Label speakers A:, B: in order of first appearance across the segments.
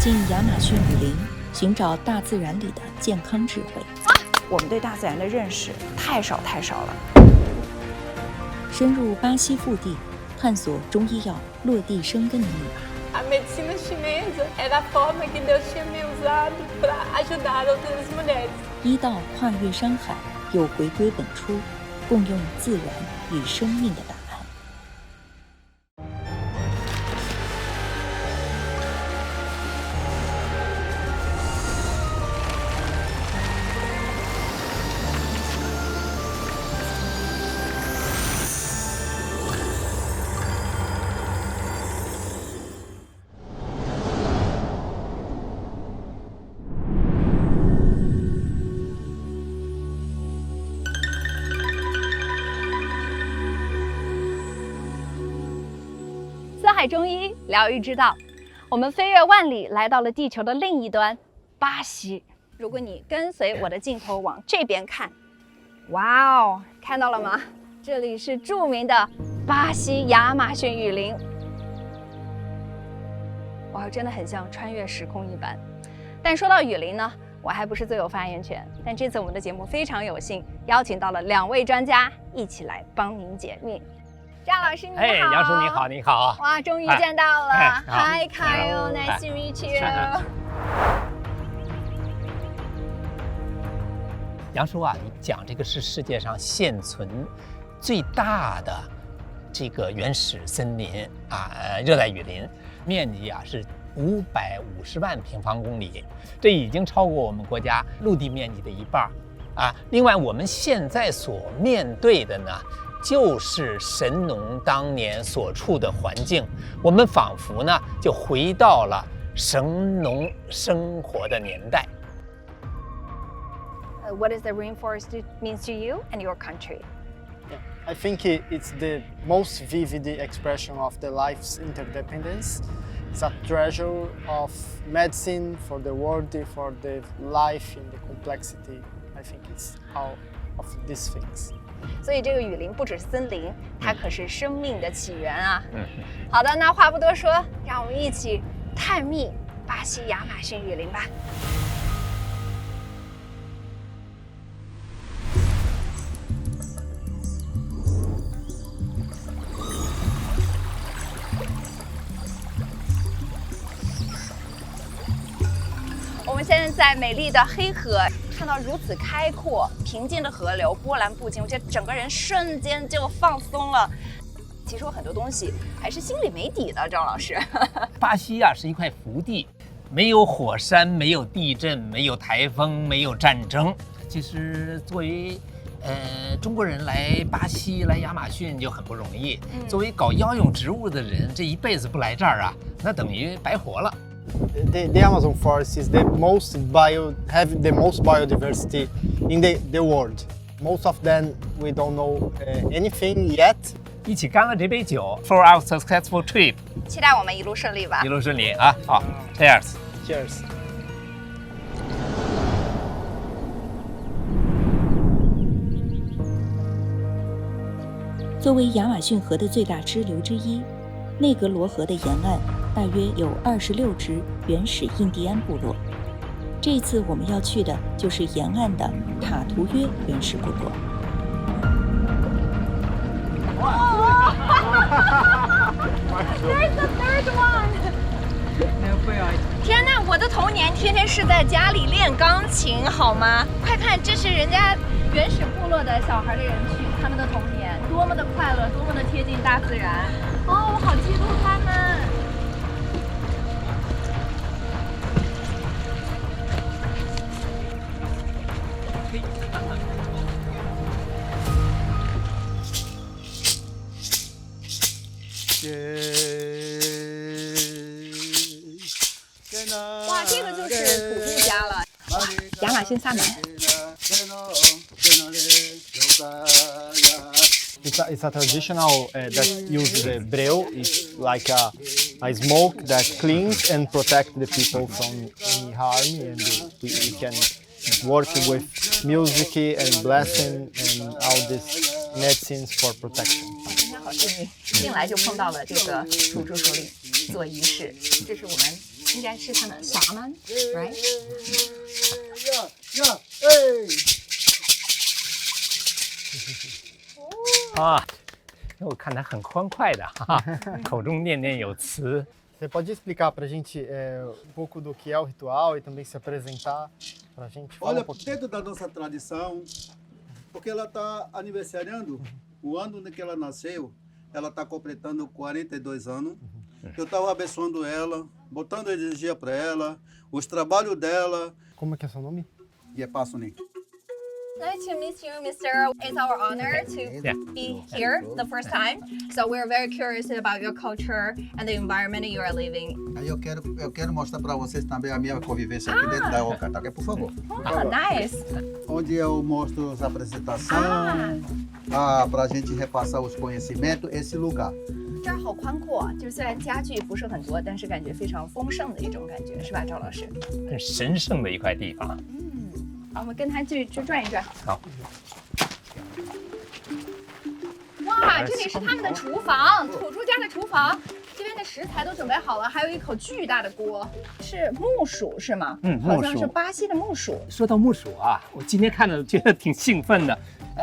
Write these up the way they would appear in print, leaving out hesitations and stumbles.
A: 进亚马逊雨林，寻找大自然里的健康智慧。
B: 我们对大自然的认识太少了。
A: 深入巴西腹地，探索中医药落地生根的密码。
C: A medicina chinesa era a forma que Deus tinha me usado para ajudar outras mulheres.
A: 医道跨越山海，又回归本初，共用自然与生命的答案。
D: 中医疗愈之道，我们飞越万里，来到了地球的另一端——巴西。如果你跟随我的镜头往这边看，哇哦，看到了吗？这里是著名的巴西亚马逊雨林。哇，真的很像穿越时空一般。但说到雨林呢，我还不是最有发言权。但这次我们的节目非常有幸邀请到了2位专家，一起来帮您解密。张老师你好，
E: 杨叔你好，你好。
D: 哇，终于见到了。Hi Kyle, nice to meet you.
E: 杨叔啊，你讲这个是世界上现存最大的这个原始森林啊，热带雨林，面积啊是550万平方公里，这已经超过我们国家陆地面积的一半啊。另外，我们现在所面对的呢，就是神农当年所处的环境，我们仿佛呢就回到了神农生活的年代。
D: What does the rainforest means to you and your country?
F: I think it's the most vivid expression of the life's interdependence. It's a treasure of medicine for the world, for the life and the complexity. I think it's all of these things.
D: 所以这个雨林不只是森林，它可是生命的起源啊！好的，那话不多说，让我们一起探秘巴西亚马逊雨林吧。我们现在在美丽的黑河，看到如此开阔、平静的河流，波澜不惊，我觉得整个人瞬间就放松了。其实我很多东西还是心里没底的，张老师。
E: 巴西啊是一块福地，没有火山，没有地震，没有台风，没有战争。其实作为中国人来巴西、来亚马逊就很不容易。作为搞药用植物的人，这一辈子不来这儿啊，那等于白活了。
F: The Amazon forest is have the most biodiversity in the world. Most of them we don't know anything yet.
E: 一起干了这杯酒 for our successful trip.
D: 期待我们一路顺利吧。
E: 一路顺利啊！好 ，Cheers。Cheers.
A: 作为亚马逊河的最大支流之一，内格罗河的沿岸大约有26支原始印第安部落。这一次我们要去的就是沿岸的塔图约原始部落。
D: There's the third one. 天哪，我的童年天天是在家里练钢琴，好吗？快看，这是人家原始部落的小孩的人群，他们的童年多么的快乐，多么的贴近大自然。哦，我好嫉妒他们。哇，这个就是土著家了。哇，亚马逊萨满。
F: It's a traditional that uses the breu. It's like a smoke that cleans and protects the people from any harm, and we can work with music and blessing and all these medicines for protection.
D: 今天好幸运，进来就碰到了这个土著首领做仪式，这是我们应该是他们shaman right？
E: 啊，我看他很欢快的哈，口中念念有词。
F: Você pode explicar para a gente pouco do que é o ritual e também se apresentar para a gente? Fala
G: Olha,
F: pouquinho.
G: dentro da nossa tradição, porque ela está aniversariando o ano em que ela nasceu, ela está completando 42 anos. Eu estava abençoando ela, botando energia para ela, os trabalhos dela.
F: Como é que é seu nome?
G: E é Passoni.
D: Nice to meet you, Mr. It's our honor to be here the first time. So we're very curious about your culture and the environment you are living.
G: Aí eu quero mostrar para vocês também a minha convivência aqui dentro da Oca, tá? Por favor.
D: Oh, nice.
G: Onde eu mostro as apresentações, para a gente repassar os conhecimentos, esse lugar.
D: 这儿好宽阔，就是虽然家具不是很多，但是感觉非常丰盛的一种感觉，是吧，赵老师？
E: 很神圣的一块地方。
D: 好，我们跟他去转一转。
E: 好。
D: 哇，这里是他们的厨房，土著家的厨房。这边的食材都准备好了，还有一口巨大的锅，是木薯是吗？好像是巴西的木薯。
E: 说到木薯啊，我今天看着觉得挺兴奋的。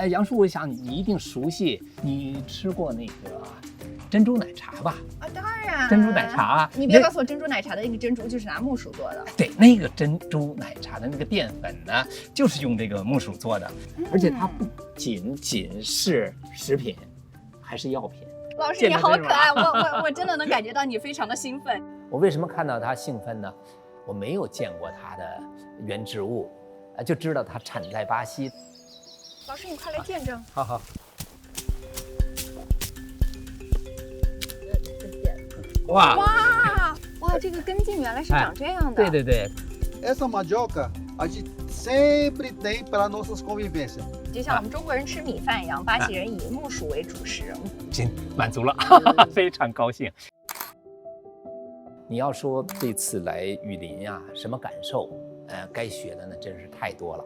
E: 杨叔，我想你一定熟悉，你吃过那个珍珠奶茶吧？
D: 啊，当然。
E: 珍珠奶茶，
D: 你别告诉我珍珠奶茶的那个珍珠就是拿木薯做的。
E: 对，那个珍珠奶茶的那个淀粉呢，就是用这个木薯做的，而且它不仅是食品，还是药品。
D: 老师你好可爱，我真的能感觉到你非常的兴奋。
E: 我为什么看到它兴奋呢？我没有见过它的原植物，就知道它产在巴西。
D: 老师，你快来见证。
E: 好好。哇！
D: 哇，这个根茎原来是长这样的。
E: 对对对。
G: Essa mandioca a gente sempre tem para nossas convivências.
D: 就像我们中国人吃米饭一样，巴西人以木薯为主食。
E: 行，满足了，非常高兴。你要说这次来雨林啊，什么感受？该学的呢，真是太多了。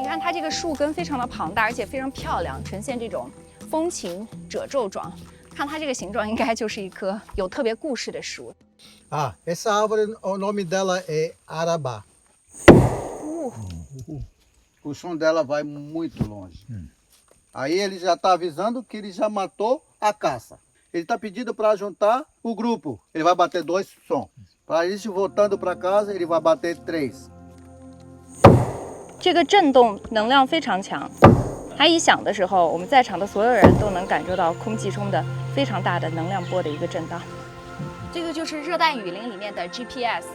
D: 你看它这个树根非常的庞大，而且非常漂亮，呈现这种风情褶皱状。看它这个形状，应该就是一棵有特别故事的树。
G: Essa árvore, o nome dela é Arabá. O som dela vai muito longe. Aí ele já está avisando que ele já matou a caça. Ele está pedindo para juntar o grupo. Ele vai bater 2 sons. Para a gente voltando para casa, ele vai bater 3.
D: 这个震动能量非常强，它一响的时候，我们在场的所有人都能感受到空气中的非常大的能量波的一个震荡。这个就是热带雨林里面的 GPS。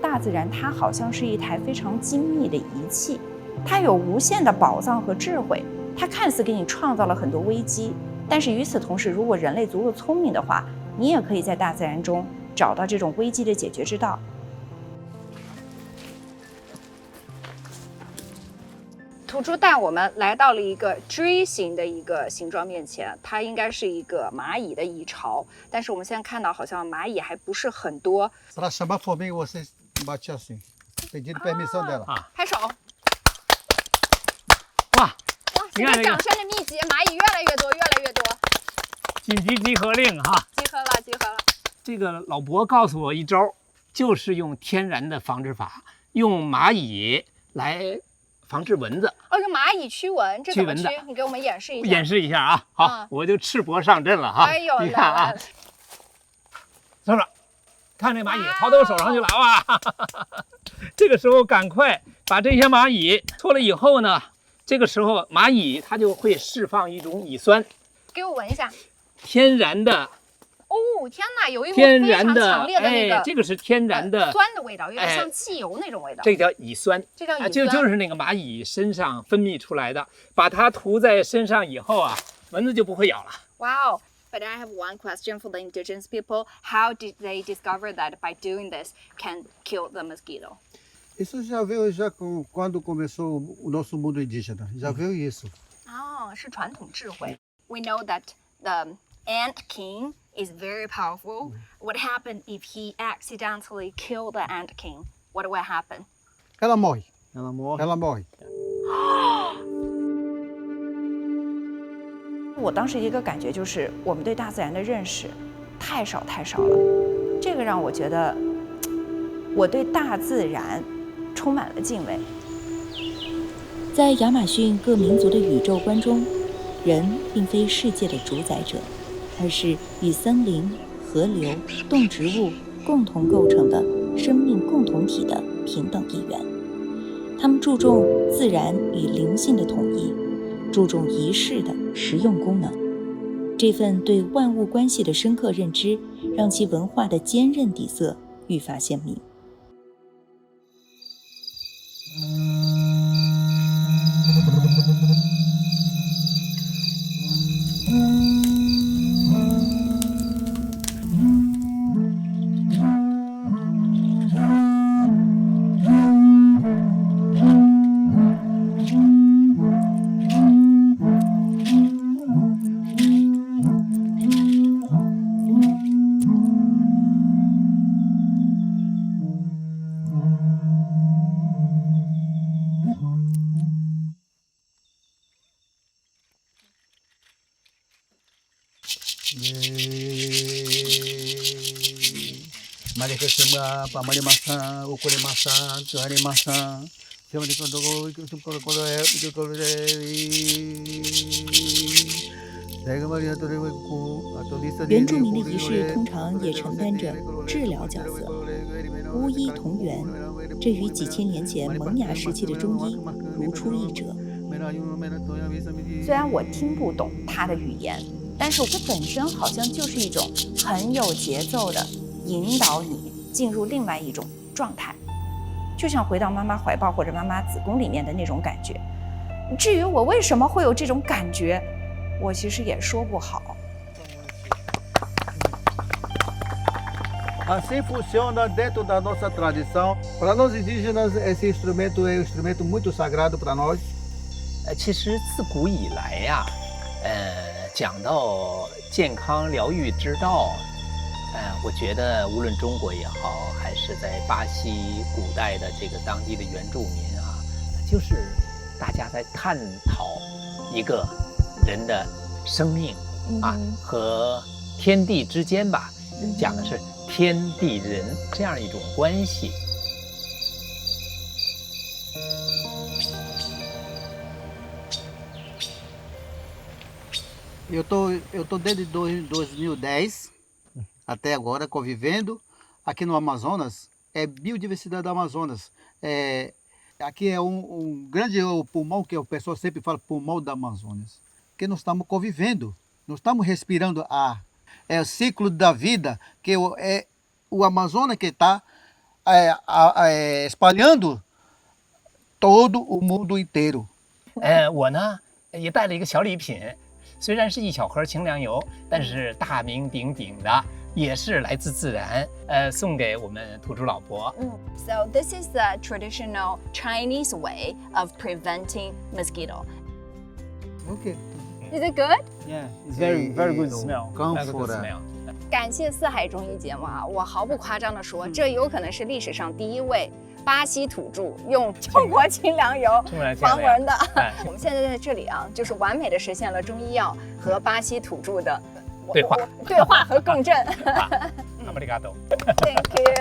D: 大自然它好像是一台非常精密的仪器，它有无限的宝藏和智慧。它看似给你创造了很多危机，但是与此同时，如果人类足够聪明的话，你也可以在大自然中找到这种危机的解决之道。土著带我们来到了一个锥形的一个形状面前，它应该是一个蚂蚁的蚁巢，但是我们现在看到好像蚂蚁还不是很多。
G: Para chamar formiga, você bate assim. Pedindo permissão dela.
D: 拍手！
E: 哇！
D: 这个掌声的密集，蚂蚁越来越多，越来越多。
E: 紧急集合令哈！
D: 集合了，集合了。
E: 这个老伯告诉我一招，就是用天然的防治法，用蚂蚁来防治蚊子。
D: 哦，用蚂蚁驱蚊，这怎么驱？你给我们演示一下。
E: 演示一下啊！好，我就赤膊上阵了哈！
D: 哎呦，
E: 你看啊，走了，看这蚂蚁逃到我手上去了啊！这个时候赶快把这些蚂蚁脱了以后呢，这个时候蚂蚁它就会释放一种蚁酸，
D: 给我闻一下，
E: 天然的。
D: 哦，天哪，有一股非常强烈的那个，
E: 这个是天然的
D: 酸的味道，有点像汽油那种味道。
E: 这叫蚁酸，
D: 这叫蚁酸，
E: 就是那个蚂蚁身上分泌出来的。把它涂在身上以后啊，蚊子就不会咬了。
D: Wow. But I have one question for the indigenous people. How did they discover that by doing this can kill the mosquito?
G: Isso já veio quando começou o nosso mundo indígena. Já veio isso.
D: 哦，是传统智慧。We know that the ant king is very powerful. What happened if he accidentally killed the ant king? What will happen?
G: Ela morre.
F: Ela morre.
G: Ela morre.
B: 我当时一个感觉就是，我们对大自然的认识太少了，这个让我觉得，我对大自然充满了敬畏。
A: 在亚马逊各民族的宇宙观中，人并非世界的主宰者，而是与森林、河流、动植物共同构成的生命共同体的平等一员。他们注重自然与灵性的统一，注重仪式的实用功能。这份对万物关系的深刻认知，让其文化的坚韧底色愈发鲜明。原住民的仪式通常也承担着治疗角色。巫医同源，这与几千年前萌芽时期的中医如出一辙。
B: 虽然我听不懂他的语言，但是我本身好像就是一种很有节奏的引导你进入另外一种状态，就像回到妈妈怀抱或者妈妈子宫里面的那种感觉。至于我为什么会有这种感觉，我其实也说不好。
G: Assim funciona dentro da nossa tradição. Para nós indígenas, esse instrumento é um instrumento muito sagrado para nós.
E: 其实自古以来呀，讲到健康疗愈之道，我觉得无论中国也好，还是在巴西古代的这个当地的原住民啊，就是大家在探讨一个人的生命啊和天地之间吧，讲的是天地人这样一种关系。
G: Eu tô desde 2010 até agora convivendo aqui no Amazonas. É biodiversidade do Amazonas. Aqui é um grande pulmão, que o pessoal sempre fala pulmão da Amazônia. Que nós estamos convivendo, nós estamos respirando ar. É o ciclo da vida, que é o Amazonas que está espalhando todo o mundo inteiro.
E: 我呢也带了一个小礼品。虽然是一小盒清凉油，但是大名鼎鼎的，也是来自自然，送给我们土著老婆。
D: So this is the traditional Chinese way of preventing mosquito.
G: Okay.
D: Is it good?
F: Yeah, it's very good smell.
G: Cânfora.
D: 感谢四海中医节目啊，我毫不夸张地说，这有可能是历史上第一位巴西土著用中国清凉油防蚊的。我们现在在这里啊，就是完美的实现了中医药和巴西土著的
E: 对
D: 话和共振。Thank you。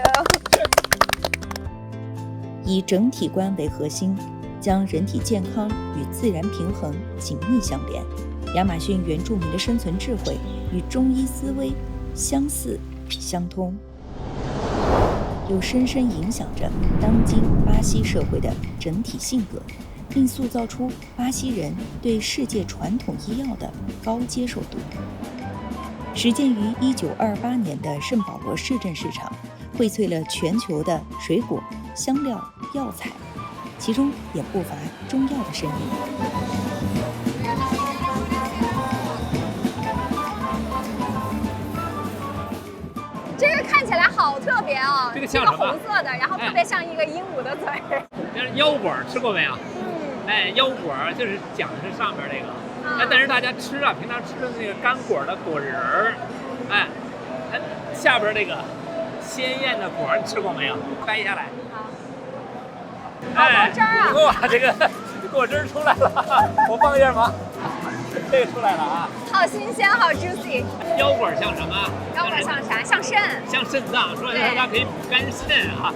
A: 以整体观为核心，将人体健康与自然平衡紧密相连。亚马逊原住民的生存智慧与中医思维相似相通，又深深影响着当今巴西社会的整体性格，并塑造出巴西人对世界传统医药的高接受度。始建于1928年的圣保罗市镇市场，荟萃了全球的水果、香料、药材，其中也不乏中药的身影。
D: 这个看起来好特别哦，
E: 这个像什么？
D: 红色的，然后特别像一个鹦鹉的嘴。
E: 这是腰果，吃过没有？腰果就是讲的是上面那个，但是大家吃啊，平常吃的那个干果的果仁儿，下边那个鲜艳的果，你吃过没有？掰下来。
D: 好果汁啊！
E: 哇，这个果汁出来了，我放一下吗？这个出来了啊！
D: 好新鲜，好 juicy。
E: 腰果像什么？
D: 腰果像啥？像肾。
E: 像肾脏，说它可以补肝肾啊。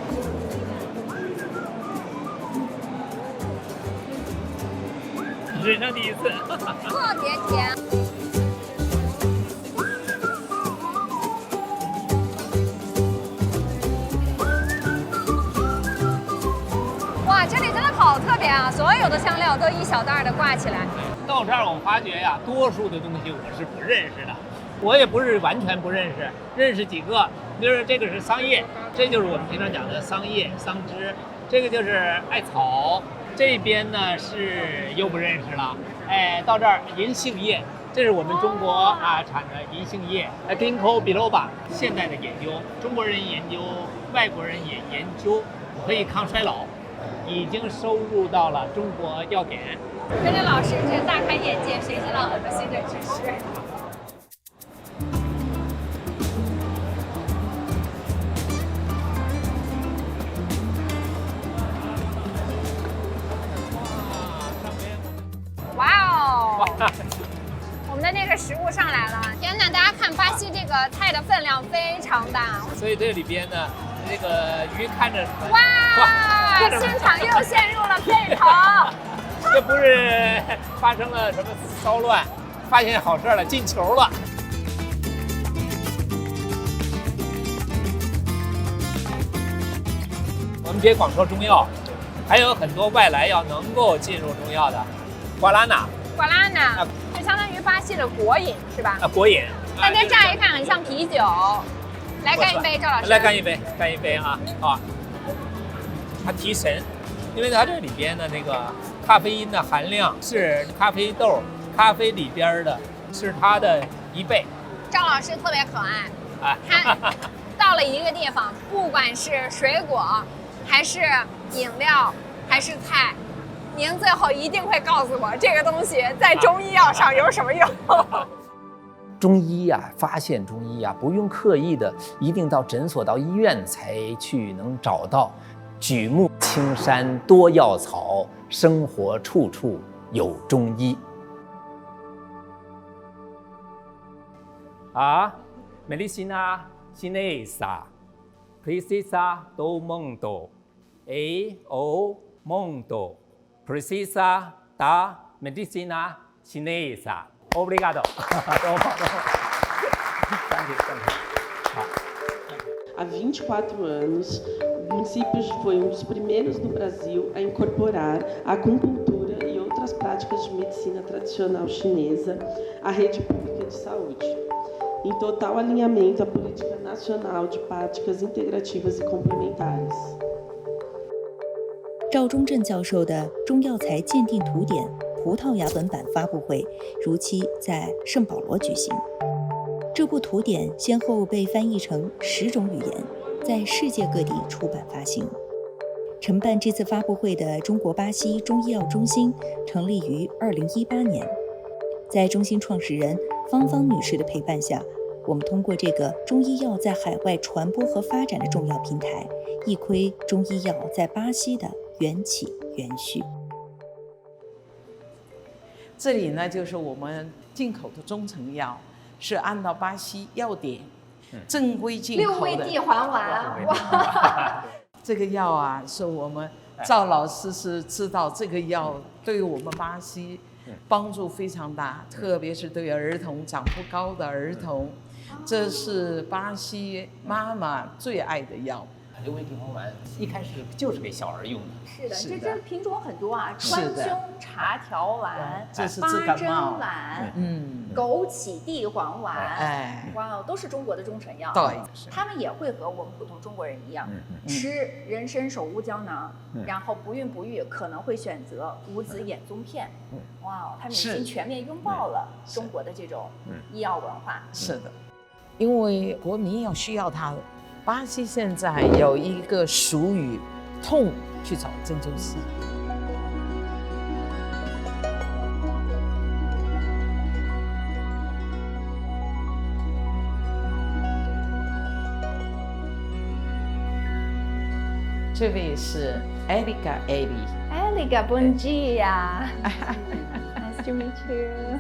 E: 人生第一次，
D: 特别甜。哇，这里真的好特别啊！所有的香料都一小袋的挂起来。
E: 到这儿我发觉呀，多数的东西我是不认识的，我也不是完全不认识，认识几个。比如说这个是桑叶，这就是我们平常讲的桑叶、桑枝，这个就是艾草。这边呢是又不认识了，哎，到这儿银杏叶，这是我们中国产的银杏叶，Ginkgo biloba。现代的研究，中国人研究，外国人也研究，可以抗衰老，已经收入到了中国药典。
D: 跟着老师这大开眼界，学习到很多新的知识。哇哦！我们的那个食物上来了，天哪！大家看巴西这个菜的分量非常大，
E: 所以这里边呢，这个鱼看着
D: 哇，现场又陷入了沸腾。
E: 这不是发生了什么骚乱，发现好事了，进球了。我们别光说中药，还有很多外来药能够进入中药的。瓜拉纳，
D: 就相当于巴西的国饮是吧？
E: 国饮。
D: 但这乍一看很像啤酒。来干一杯，赵老师。
E: 来干一杯啊！啊，它提神，因为它这里边的那个咖啡因的含量是咖啡豆、咖啡里边的是它的1倍。
D: 赵老师特别可爱，他到了一个地方，不管是水果，还是饮料，还是菜，您最后一定会告诉我这个东西在中医药上有什么用。
E: 中医呀，发现中医呀，不用刻意的，一定到诊所、到医院才去能找到。举目青山多药草，生活处处有中医。Medicina chinesa precisa do mundo, e o mundo precisa da medicina chinesa. Obrigado.
H: Há 24 anos, o município foi um dos primeiros no Brasil a incorporar a acupuntura e outras práticas de medicina tradicional chinesa à rede pública de saúde, em total alinhamento à política nacional de práticas integrativas e complementares.
A: 赵忠镇教授的中药材鉴定图典葡萄牙文版发布会如期在圣保罗举行。这部图典先后被翻译成10种语言，在世界各地出版发行。承办这次发布会的中国巴西中医药中心成立于2018年，在中心创始人芳芳女士的陪伴下，我们通过这个中医药在海外传播和发展的重要平台，一窥中医药在巴西的缘起缘续。
I: 这里呢，就是我们进口的中成药，是按照巴西药典正规进口的。
D: 6味地黄丸，哇！
I: 这个药啊，是我们赵老师是知道这个药对我们巴西帮助非常大，特别是对儿童长不高的儿童，这是巴西妈妈最爱的药。
E: 6味地黄丸一开始就是给小儿用的。
D: 是的，这品种很多啊，川芎茶条丸、八珍丸、枸杞地黄丸，哇，都是中国的中成药。
I: 对，
D: 他们也会和我们普通中国人一样，吃人参手乌胶囊，然后不孕不育可能会选择五子衍宗片。哇，他们已经全面拥抱了中国的这种医药文化。
I: 是的，因为国民要需要它的。巴西现在有一个俗语，痛去找针灸师。这位是 Erica Eli。Erica,
D: bom dia.
C: de mentira.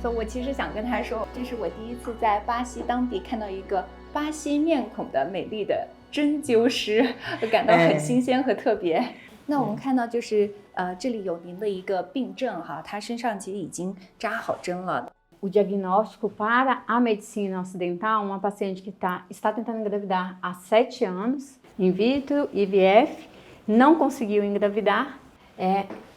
D: 所以我其实想跟他说，这是我第一次在巴西当地看到一个巴西面孔的美丽的针灸师，我感到很新鲜和特别。那我们看到就是这里有您的一个病症哈，他身上其实已经扎好针了。
J: O diagnóstico para a medicina ocidental, uma paciente que está tentando engravidar há 7 anos, in vitro, IVF, não conseguiu engravidar.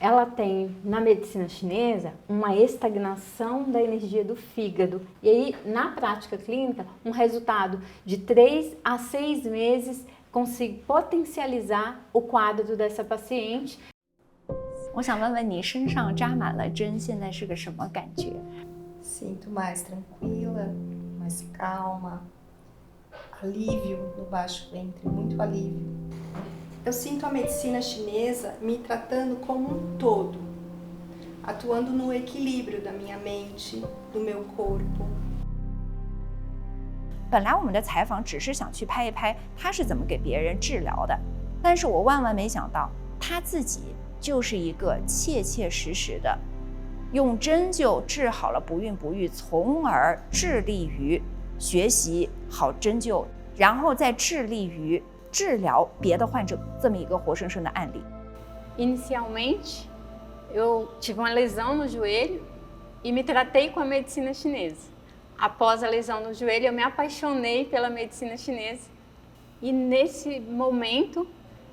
J: Ela tem, na medicina chinesa, uma estagnação da energia do fígado. E aí, na prática clínica, um resultado de 3 a 6 meses consigo potencializar o quadro dessa paciente.
D: 我想问问你，身上扎满了针，现在是个什么感觉？
K: Sinto mais tranquila, mais calma, alívio no baixo ventre, muito alívio. Eu sinto a medicina chinesa me tratando como um todo, atuando no equilíbrio da minha mente, do meu corpo.
B: 本来我们的采访只是想去拍一拍他是怎么给别人治疗的，但是我万万没想到他自己就是一个切切实实的用针灸治好了不孕不育，从而致力于学习好针灸，然后再致力于治疗别的患者，这么一个活生生的案例。
C: Inicialmente, eu tive uma lesão no joelho e me tratei com a medicina chinesa. Após a lesão no joelho, eu me apaixonei pela medicina chinesa. E nesse momento,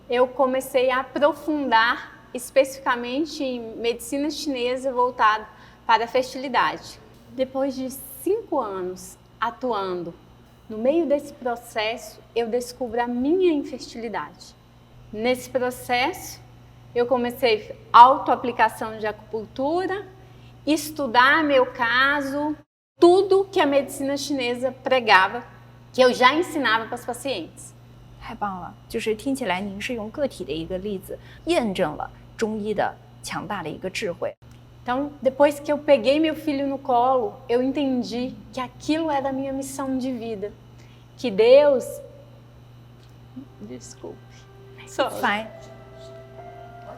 C: eu comecei a aprofundar especificamente em medicina chinesa voltada para a fertilidade. Depois de 5 anos atuando no meio desse processo, eu descubro a minha infertilidade. Nesse processo, eu comecei autoaplicação de acupuntura, estudar meu caso, tudo que a medicina chinesa pregava, que eu já ensinava para os pacientes.
B: 太棒了，就是听起来您是用个体的一个例子，验证了中医的强大的一个智慧。
C: Então, depois que eu peguei meu filho no colo, eu entendi que aquilo era a minha missão de vida. Que Deus... Desculpe. Sorry.
B: Fine.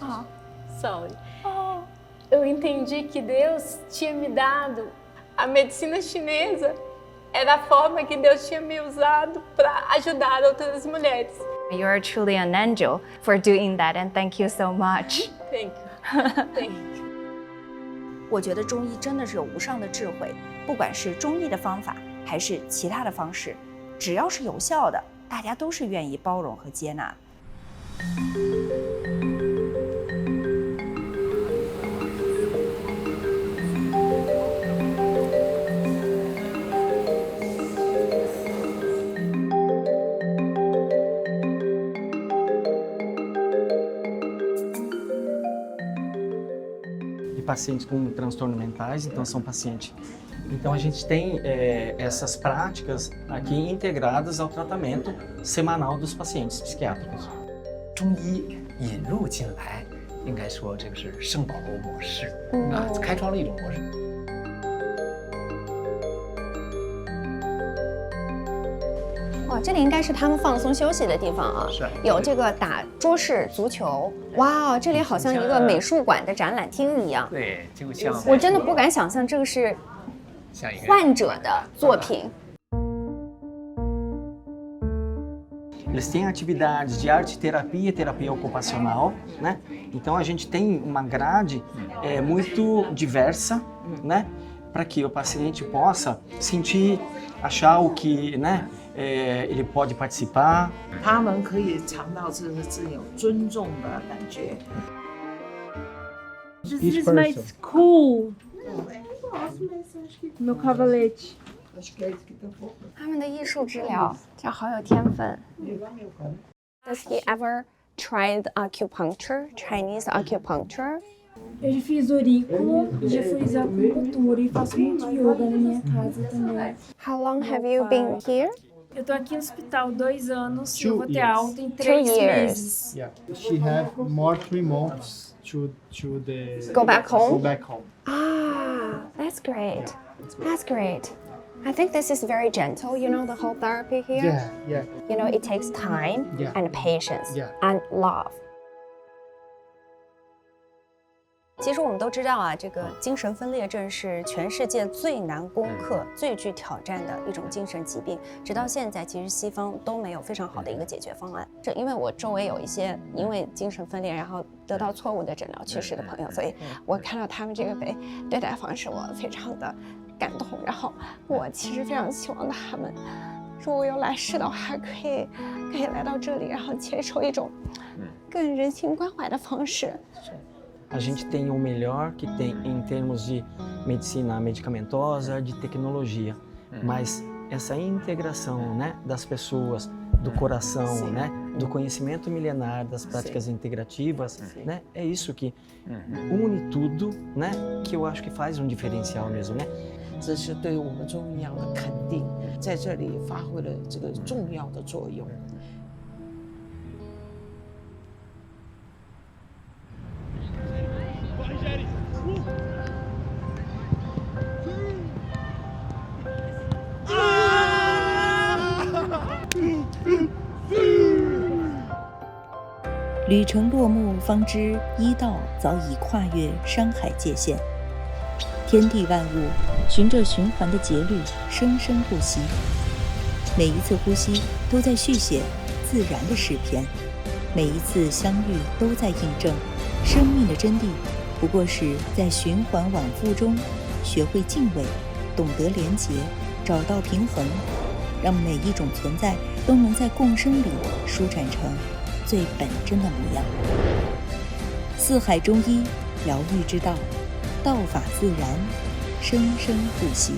C: Oh, sorry. Oh, eu entendi que Deus tinha me dado a medicina chinesa. Era a forma que Deus tinha me usado para ajudar outras mulheres.
B: You are truly an angel for doing that, and thank you so much.
C: Thank you. Thank you.
B: 我觉得中医真的是有无上的智慧，不管是中医的方法还是其他的方式，只要是有效的，大家都是愿意包容和接纳。
L: Pacientes com transtornos mentais, então são pacientes. Então a gente tem essas práticas aqui integradas ao tratamento semanal dos pacientes psiquiátricos.
E: 中医引入进来，应该说这个是圣保罗模式开创了一种模式。
D: 哇，这里应该是他们放松休息的地方啊，
E: 是
D: 有这个打桌式足球，哇，这里好像一个美术馆的展览厅一样。
E: 对，就像
D: 我真的不敢想象这个是患者的作品。
L: Eles têm atividades de arte terapia e terapia ocupacional, né? Então a gente tem uma grade muito diversa, né? Para que o paciente possa sentir, achar o que, né? ele pode participar.
I: 他们可以尝到这个是有尊重的感觉。
M: This is my school. Meu cavalete.
D: 他们的艺术治疗，这好有天分。Does he ever tried acupuncture, Chinese acupuncture?
M: Eu já fiz aurículo, já fiz acupuntura e faço muito yoga na minha casa também.
D: How long have you been here?
M: Eu tô aqui no hospital 2 anos, eu vou ter
F: years.
M: alta em 3 meses.
F: Yeah, she have more 3 months to the
D: Go back home?
F: Go back home.
D: Ah, that's great. That's great. I think this is very gentle, you know, the whole therapy here.
F: Yeah, yeah.
D: You know, it takes time
F: Yeah.
D: and patience
F: Yeah.
D: and love.
N: 其实我们都知道啊，这个精神分裂症是全世界最难攻克、最具挑战的一种精神疾病。直到现在，其实西方都没有非常好的一个解决方案。这因为我周围有一些因为精神分裂然后得到错误的诊疗去世的朋友，所以我看到他们这个被对待方式，我非常的感动。然后我其实非常希望他们，如果有来世的话，可以来到这里，然后接受一种更人性关怀的方式。
L: A gente tem o melhor que tem em termos de medicina medicamentosa, de tecnologia, mas essa integração, né, das pessoas, do coração, né, do conhecimento milenar, das práticas integrativas, né, é isso que une tudo, né, que eu acho que faz diferencial mesmo, né?
I: 这是对我们中医药的肯定，在这里发挥了这个重要的作用。
A: 旅程落幕，方知医道早已跨越山海界限。天地万物循着循环的节律，生生不息。每一次呼吸都在续写自然的诗篇，每一次相遇都在印证生命的真谛，不过是在循环往复中学会敬畏，懂得连结，找到平衡，让每一种存在都能在共生里舒展成最本真的模样。四海中医，疗愈之道，道法自然，生生不息。